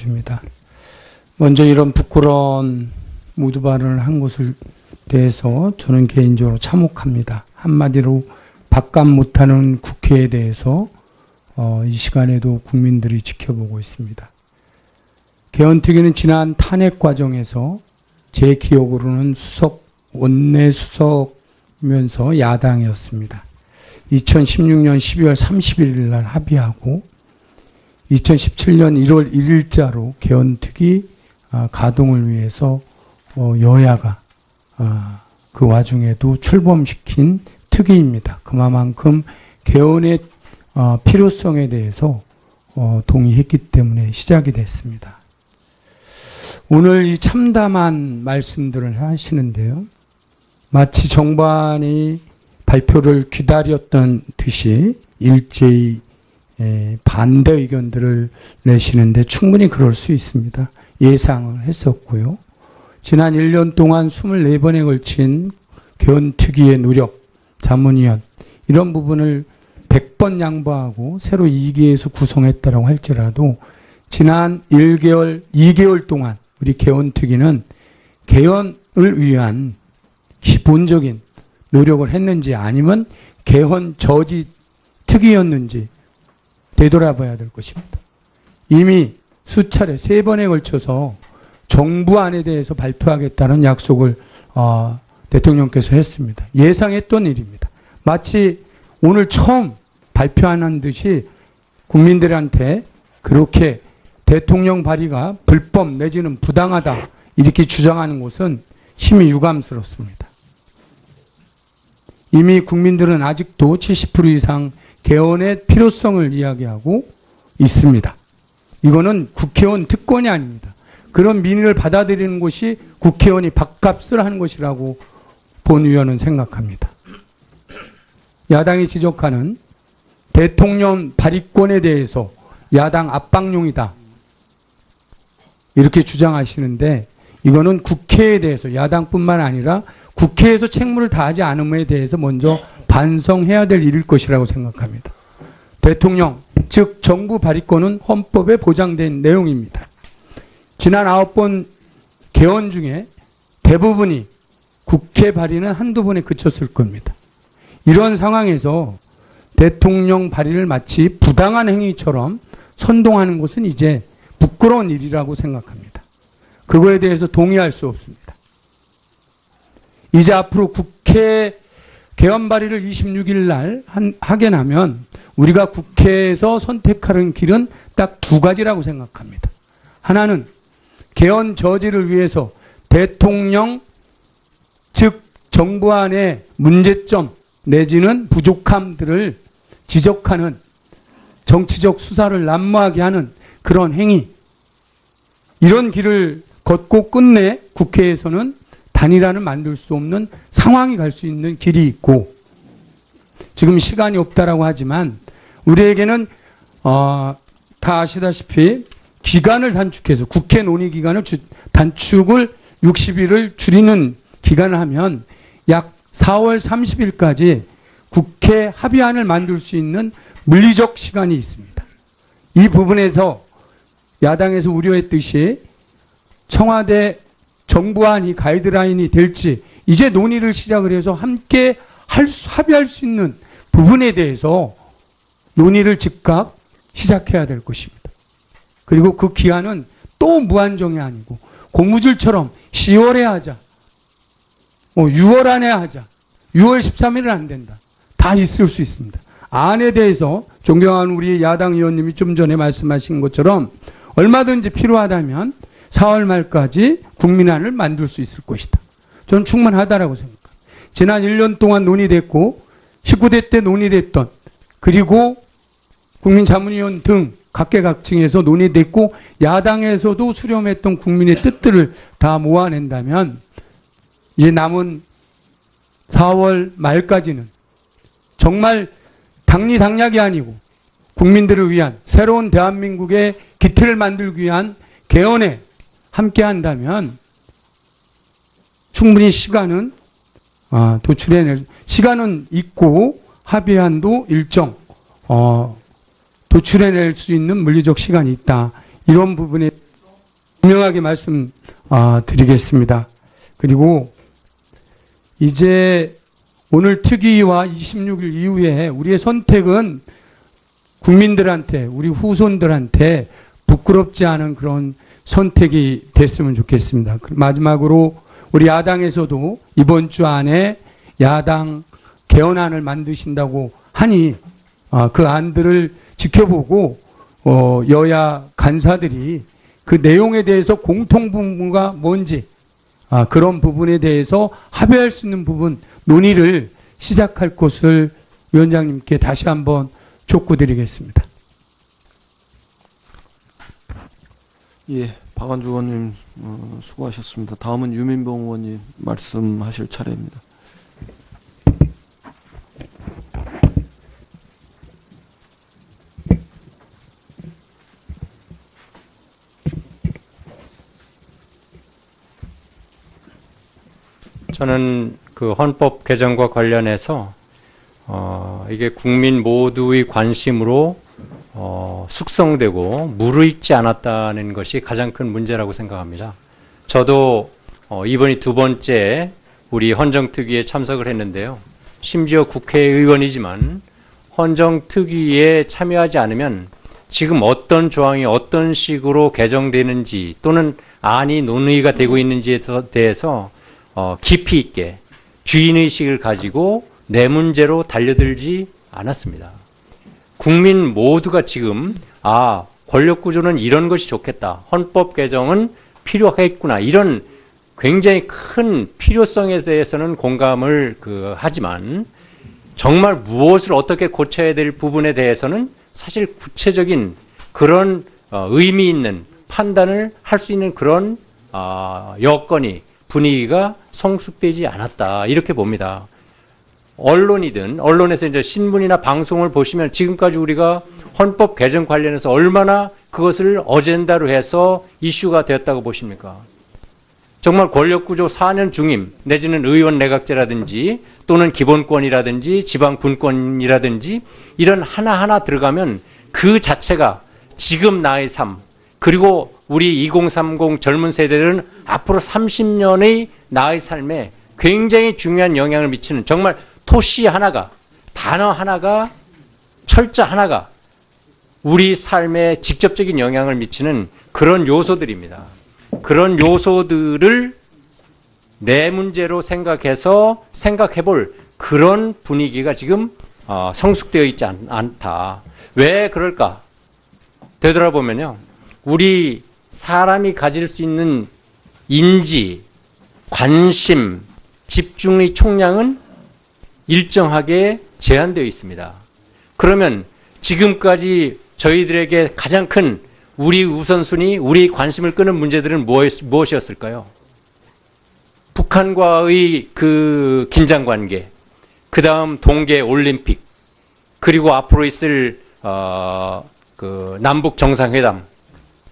주십니다. 먼저 이런 부끄러운 무드 발언을 한 것을 대해서 저는 개인적으로 참혹합니다. 한마디로 밥값 못하는 국회에 대해서 이 시간에도 국민들이 지켜보고 있습니다. 개헌특위는 지난 탄핵 과정에서 제 기억으로는 원내수석이면서 야당이었습니다. 2016년 12월 31일 날 합의하고 2017년 1월 1일자로 개헌특위 가동을 위해서 여야가 그 와중에도 출범시킨 특위입니다. 그만큼 개헌의 필요성에 대해서 동의했기 때문에 시작이 됐습니다. 오늘 이 참담한 말씀들을 하시는데요. 마치 정부안이 발표를 기다렸던 듯이 일제히 반대 의견들을 내시는데 충분히 그럴 수 있습니다. 예상을 했었고요. 지난 1년 동안 24번에 걸친 개헌특위의 노력, 자문위원 이런 부분을 100번 양보하고 새로 2기에서 구성했다고 할지라도 지난 2개월 동안 우리 개헌특위는 개헌을 위한 기본적인 노력을 했는지 아니면 개헌 저지 특위였는지 되돌아봐야 될 것입니다. 이미 수차례 3번에 걸쳐서 정부안에 대해서 발표하겠다는 약속을 대통령께서 했습니다. 예상했던 일입니다. 마치 오늘 처음 발표하는 듯이 국민들한테 그렇게 대통령 발의가 불법 내지는 부당하다 이렇게 주장하는 것은 심히 유감스럽습니다. 이미 국민들은 아직도 70% 이상 개헌의 필요성을 이야기하고 있습니다. 이거는 국회의원 특권이 아닙니다. 그런 민의를 받아들이는 것이 국회의원이 밥값을 하는 것이라고 본 의원은 생각합니다. 야당이 지적하는 대통령 발의권에 대해서 야당 압박용이다. 이렇게 주장하시는데 이거는 국회에 대해서 야당뿐만 아니라 국회에서 책무를 다하지 않음에 대해서 먼저 반성해야 될 일일 것이라고 생각합니다. 대통령, 즉 정부 발의권은 헌법에 보장된 내용입니다. 지난 9번 개헌 중에 대부분이 국회 발의는 한두 번에 그쳤을 겁니다. 이런 상황에서 대통령 발의를 마치 부당한 행위처럼 선동하는 것은 이제 부끄러운 일이라고 생각합니다. 그거에 대해서 동의할 수 없습니다. 이제 앞으로 국회 개헌 발의를 26일 날 하게 나면 우리가 국회에서 선택하는 길은 딱 2가지라고 생각합니다. 하나는 개헌 저지를 위해서 대통령 즉 정부안의 문제점 내지는 부족함들을 지적하는 정치적 수사를 난무하게 하는 그런 행위 이런 길을 걷고 끝내 국회에서는 단일화를 만들 수 없는 상황이 갈 수 있는 길이 있고 지금 시간이 없다라고 하지만 우리에게는 다 아시다시피 기간을 단축해서 국회 논의 기간을 단축을 60일을 줄이는 기간을 하면 약 4월 30일까지 국회 합의안을 만들 수 있는 물리적 시간이 있습니다. 이 부분에서 야당에서 우려했듯이 청와대 정부안이 가이드라인이 될지 이제 논의를 시작을 해서 함께 합의할 수 있는 부분에 대해서 논의를 즉각 시작해야 될 것입니다. 그리고 그 기한은 또 무한정이 아니고 고무줄처럼 10월에 하자. 6월 안에 하자. 6월 13일은 안 된다. 다 있을 수 있습니다. 안에 대해서 존경하는 우리 야당 의원님이 좀 전에 말씀하신 것처럼 얼마든지 필요하다면 4월 말까지 국민안을 만들 수 있을 것이다. 저는 충분하다라고 생각합니다. 지난 1년 동안 논의됐고 19대 때 논의됐던 그리고 국민자문위원 등 각계각층에서 논의됐고 야당에서도 수렴했던 국민의 뜻들을 다 모아낸다면 이제 남은 4월 말까지는 정말 당리당략이 아니고 국민들을 위한 새로운 대한민국의 기틀을 만들기 위한 개헌에 함께 한다면 충분히 시간은 도출해낼 시간은 있고 합의안도 일정 도출해낼 수 있는 물리적 시간이 있다. 이런 부분에 분명하게 말씀드리겠습니다. 그리고 이제 오늘 특위와 26일 이후에 우리의 선택은 국민들한테, 우리 후손들한테 부끄럽지 않은 그런 선택이 됐으면 좋겠습니다. 마지막으로 우리 야당에서도 이번 주 안에 야당 개헌안을 만드신다고 하니 그 안들을 지켜보고 여야 간사들이 그 내용에 대해서 공통분모가 뭔지 그런 부분에 대해서 합의할 수 있는 부분 논의를 시작할 것을 위원장님께 다시 한번 촉구드리겠습니다. 예, 박완주 의원님 수고하셨습니다. 다음은 유민봉 의원님 말씀하실 차례입니다. 저는 그 헌법 개정과 관련해서 이게 국민 모두의 관심으로 숙성되고 무르익지 않았다는 것이 가장 큰 문제라고 생각합니다. 저도 이번이 두 번째 우리 헌정특위에 참석을 했는데요. 심지어 국회의원이지만 헌정특위에 참여하지 않으면 지금 어떤 조항이 어떤 식으로 개정되는지 또는 안이 논의가 되고 있는지에 대해서 깊이 있게 주인의식을 가지고 내 문제로 달려들지 않았습니다. 국민 모두가 지금 권력구조는 이런 것이 좋겠다. 헌법 개정은 필요하겠구나. 이런 굉장히 큰 필요성에 대해서는 공감을 하지만 정말 무엇을 어떻게 고쳐야 될 부분에 대해서는 사실 구체적인 그런 의미 있는 판단을 할 수 있는 그런 여건이 분위기가 성숙되지 않았다. 이렇게 봅니다. 언론이든 언론에서 이제 신문이나 방송을 보시면 지금까지 우리가 헌법 개정 관련해서 얼마나 그것을 어젠다로 해서 이슈가 되었다고 보십니까? 정말 권력구조 4년 중임 내지는 의원 내각제라든지 또는 기본권이라든지 지방분권이라든지 이런 하나하나 들어가면 그 자체가 지금 나의 삶 그리고 우리 2030 젊은 세대들은 앞으로 30년의 나의 삶에 굉장히 중요한 영향을 미치는 정말 토시 하나가 단어 하나가 철자 하나가 우리 삶에 직접적인 영향을 미치는 그런 요소들입니다. 그런 요소들을 내 문제로 생각해서 생각해볼 그런 분위기가 지금 성숙되어 있지 않다. 왜 그럴까? 되돌아보면요. 우리 사람이 가질 수 있는 인지, 관심, 집중의 총량은 일정하게 제한되어 있습니다. 그러면 지금까지 저희들에게 가장 큰 우리 우선순위, 우리 관심을 끄는 문제들은 무엇이었을까요? 북한과의 그 긴장관계, 그 다음 동계 올림픽, 그리고 앞으로 있을 그 남북 정상회담,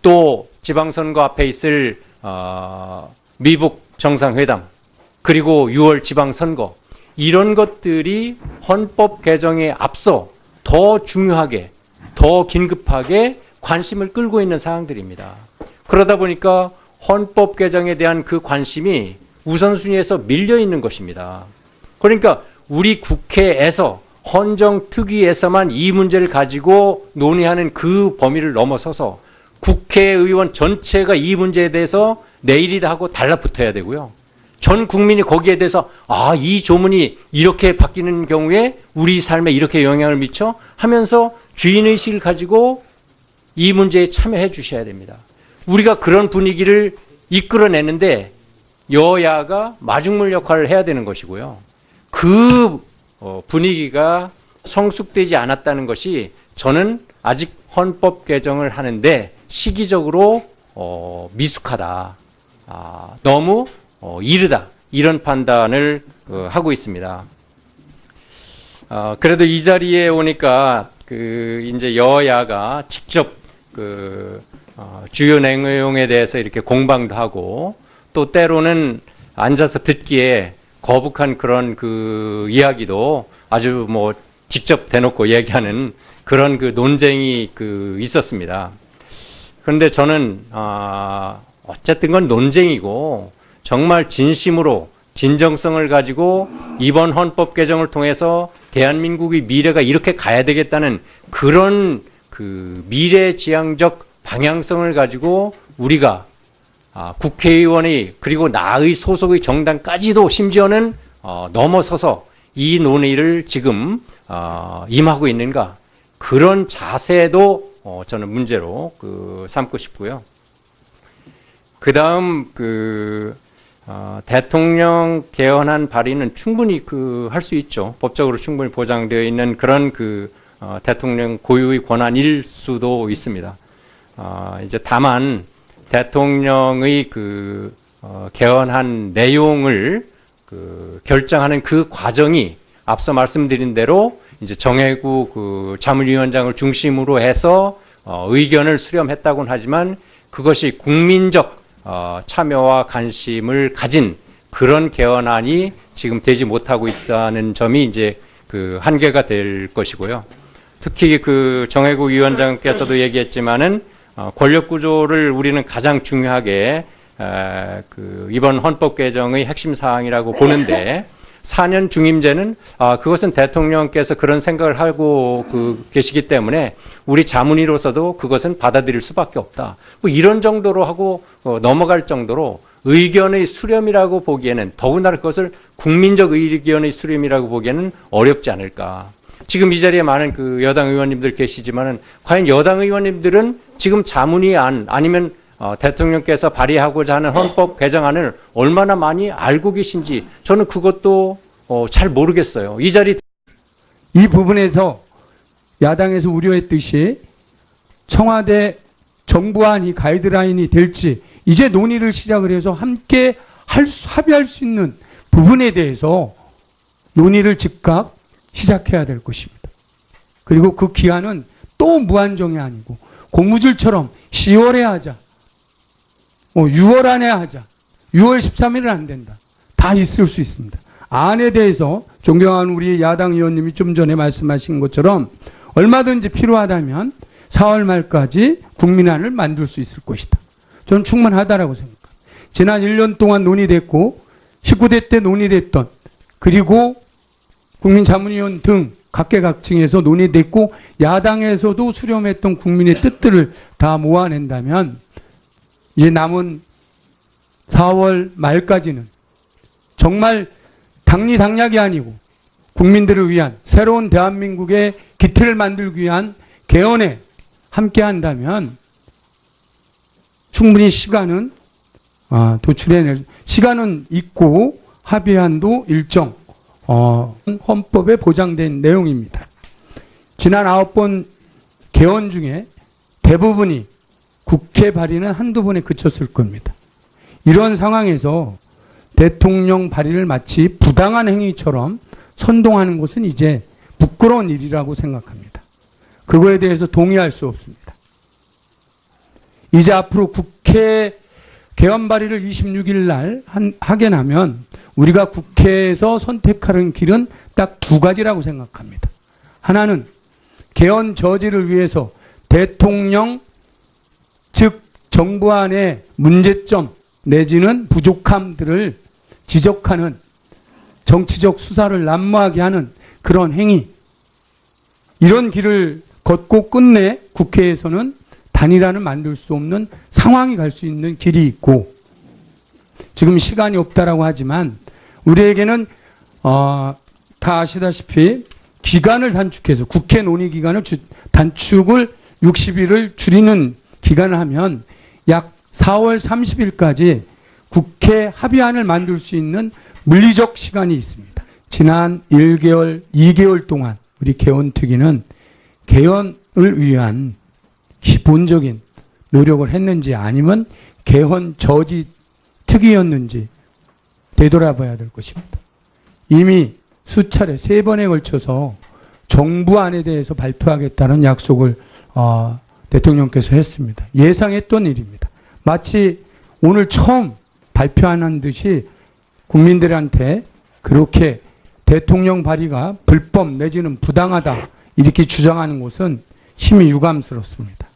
또 지방선거 앞에 있을 미북 정상회담, 그리고 6월 지방선거, 이런 것들이 헌법 개정에 앞서 더 중요하게, 더 긴급하게 관심을 끌고 있는 사항들입니다. 그러다 보니까 헌법 개정에 대한 그 관심이 우선순위에서 밀려 있는 것입니다. 그러니까 우리 국회에서 헌정특위에서만 이 문제를 가지고 논의하는 그 범위를 넘어서서 국회의원 전체가 이 문제에 대해서 내일이다 하고 달라붙어야 되고요. 전 국민이 거기에 대해서 이 조문이 이렇게 바뀌는 경우에 우리 삶에 이렇게 영향을 미쳐 하면서 주인의식을 가지고 이 문제에 참여해 주셔야 됩니다. 우리가 그런 분위기를 이끌어내는데 여야가 마중물 역할을 해야 되는 것이고요. 그 분위기가 성숙되지 않았다는 것이 저는 아직 헌법 개정을 하는데 시기적으로 미숙하다. 너무 이르다. 이런 판단을 하고 있습니다. 그래도 이 자리에 오니까 이제 여야가 직접 주요 내용에 대해서 이렇게 공방도 하고 또 때로는 앉아서 듣기에 거북한 그런 이야기도 아주 직접 대놓고 얘기하는 그런 논쟁이 있었습니다. 그런데 저는 어쨌든 건 논쟁이고 정말 진심으로 진정성을 가지고 이번 헌법 개정을 통해서 대한민국의 미래가 이렇게 가야 되겠다는 그런 그 미래지향적 방향성을 가지고 우리가 국회의원이 그리고 나의 소속의 정당까지도 심지어는 넘어서서 이 논의를 지금 임하고 있는가, 그런 자세도 저는 문제로 삼고 싶고요. 그 다음 대통령 개헌안 발의는 충분히 할 수 있죠. 법적으로 충분히 보장되어 있는 그런 대통령 고유의 권한일 수도 있습니다. 이제 다만 대통령의 개헌한 내용을 결정하는 그 과정이 앞서 말씀드린 대로 이제 정혜구 자문위원장을 중심으로 해서 의견을 수렴했다고는 하지만 그것이 국민적 참여와 관심을 가진 그런 개헌안이 지금 되지 못하고 있다는 점이 이제 한계가 될 것이고요. 특히 정혜구 위원장께서도 얘기했지만은 권력 구조를 우리는 가장 중요하게 이번 헌법 개정의 핵심 사항이라고 보는데 4년 중임제는 그것은 대통령께서 그런 생각을 하고 계시기 때문에 우리 자문위로서도 그것은 받아들일 수밖에 없다. 뭐 이런 정도로 하고 넘어갈 정도로 의견의 수렴이라고 보기에는, 더군다나 그것을 국민적 의견의 수렴이라고 보기에는 어렵지 않을까. 지금 이 자리에 많은 여당 의원님들 계시지만은 과연 여당 의원님들은 지금 자문위 아니면 대통령께서 발의하고자 하는 헌법 개정안을 얼마나 많이 알고 계신지 저는 그것도 잘 모르겠어요. 이 부분에서 야당에서 우려했듯이 청와대 정부안이 가이드라인이 될지 이제 논의를 시작을 해서 함께 합의할 수 있는 부분에 대해서 논의를 즉각 시작해야 될 것입니다. 그리고 그 기한은 또 무한정이 아니고 고무줄처럼 10월에 하자, 6월 안에 하자, 6월 13일은 안 된다. 다 있을 수 있습니다. 안에 대해서 존경하는 우리 야당 의원님이 좀 전에 말씀하신 것처럼 얼마든지 필요하다면 4월 말까지 국민안을 만들 수 있을 것이다. 저는 충분하다라고 생각합니다. 지난 1년 동안 논의됐고 19대 때 논의됐던, 그리고 국민자문위원 등 각계각층에서 논의됐고 야당에서도 수렴했던 국민의 뜻들을 다 모아낸다면 이제 남은 4월 말까지는 정말 당리당략이 아니고 국민들을 위한 새로운 대한민국의 기틀을 만들기 위한 개헌에 함께 한다면 충분히 시간은 도출해낼 시간은 있고 합의안도 일정 헌법에 보장된 내용입니다. 지난 9번 개헌 중에 대부분이 국회 발의는 한두 번에 그쳤을 겁니다. 이런 상황에서 대통령 발의를 마치 부당한 행위처럼 선동하는 것은 이제 부끄러운 일이라고 생각합니다. 그거에 대해서 동의할 수 없습니다. 이제 앞으로 국회 개헌 발의를 26일 날 하게 나면 우리가 국회에서 선택하는 길은 딱 두 가지라고 생각합니다. 하나는 개헌 저지를 위해서 대통령 즉 정부 안의 문제점 내지는 부족함들을 지적하는 정치적 수사를 난무하게 하는 그런 행위, 이런 길을 걷고 끝내 국회에서는 단일화를 만들 수 없는 상황이 갈 수 있는 길이 있고, 지금 시간이 없다라고 하지만 우리에게는 다 아시다시피 기간을 단축해서 국회 논의 기간을 단축을 60일을 줄이는 기간을 하면 약 4월 30일까지 국회 합의안을 만들 수 있는 물리적 시간이 있습니다. 지난 1개월, 2개월 동안 우리 개헌특위는 개헌을 위한 기본적인 노력을 했는지 아니면 개헌 저지 특위였는지 되돌아봐야 될 것입니다. 이미 수차례 3번에 걸쳐서 정부안에 대해서 발표하겠다는 약속을 대통령께서 했습니다. 예상했던 일입니다. 마치 오늘 처음 발표하는 듯이 국민들한테 그렇게 대통령 발의가 불법 내지는 부당하다 이렇게 주장하는 것은 심히 유감스럽습니다.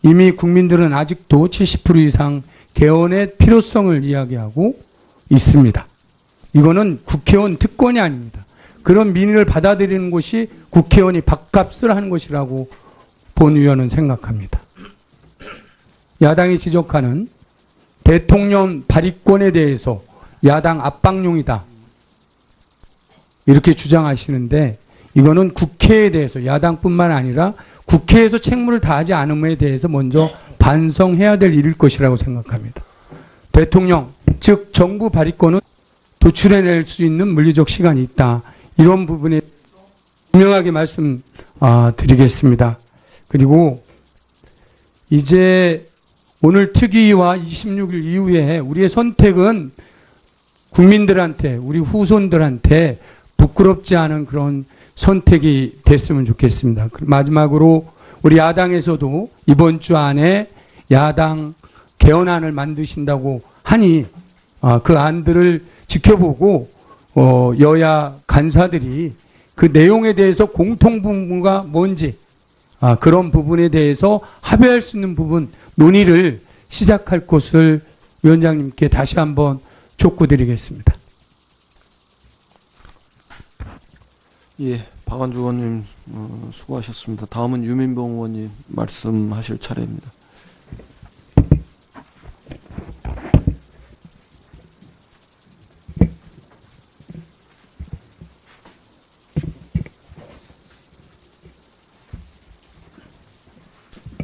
이미 국민들은 아직도 70% 이상 개헌의 필요성을 이야기하고 있습니다. 이거는 국회의원 특권이 아닙니다. 그런 민의를 받아들이는 것이 국회의원이 밥값을 하는 것이라고 본 의원은 생각합니다. 야당이 지적하는 대통령 발의권에 대해서 야당 압박용이다, 이렇게 주장하시는데, 이거는 국회에 대해서, 야당뿐만 아니라 국회에서 책무를 다하지 않음에 대해서 먼저 반성해야 될 일일 것이라고 생각합니다. 대통령, 즉 정부 발의권은 도출해낼 수 있는 물리적 시간이 있다. 이런 부분에 분명하게 말씀드리겠습니다. 그리고 이제 오늘 특위와 26일 이후에 우리의 선택은 국민들한테, 우리 후손들한테 부끄럽지 않은 그런 선택이 됐으면 좋겠습니다. 마지막으로 우리 야당에서도 이번 주 안에 야당 개헌안을 만드신다고 하니 그 안들을 지켜보고 여야 간사들이 그 내용에 대해서 공통분모가 뭔지 그런 부분에 대해서 합의할 수 있는 부분 논의를 시작할 것을 위원장님께 다시 한번 촉구드리겠습니다. 예, 박완주 의원님 수고하셨습니다. 다음은 유민봉 의원님 말씀하실 차례입니다.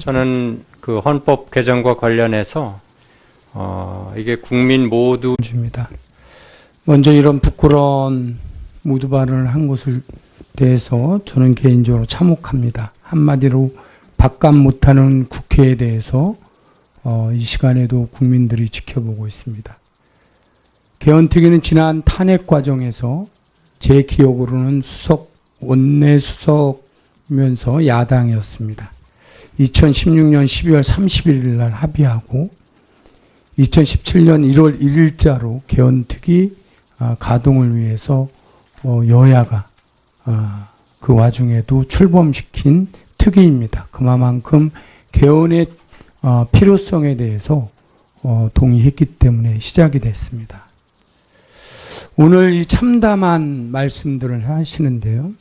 저는 그 헌법 개정과 관련해서 이게 국민 모두 줍니다. 먼저 이런 부끄러운 모두 발언을 한 것을 대해서 저는 개인적으로 참혹합니다. 한마디로 밥값 못하는 국회에 대해서 이 시간에도 국민들이 지켜보고 있습니다. 개헌특위는 지난 탄핵 과정에서 제 기억으로는 원내 수석이면서 야당이었습니다. 2016년 12월 31일 날 합의하고 2017년 1월 1일자로 개헌특위 가동을 위해서 여야가 그 와중에도 출범시킨 특위입니다. 그만큼 개헌의 필요성에 대해서 동의했기 때문에 시작이 됐습니다. 오늘 이 참담한 말씀들을 하시는데요.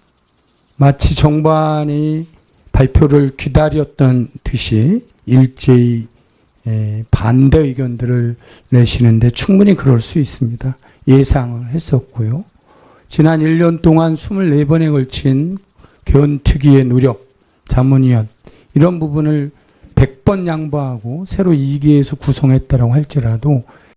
마치 정반이 발표를 기다렸던 듯이 일제히 반대 의견들을 내시는데 충분히 그럴 수 있습니다. 예상을 했었고요. 지난 1년 동안 24번에 걸친 개헌특위의 노력, 자문위원 이런 부분을 100번 양보하고 새로 2기에서 구성했다고 할지라도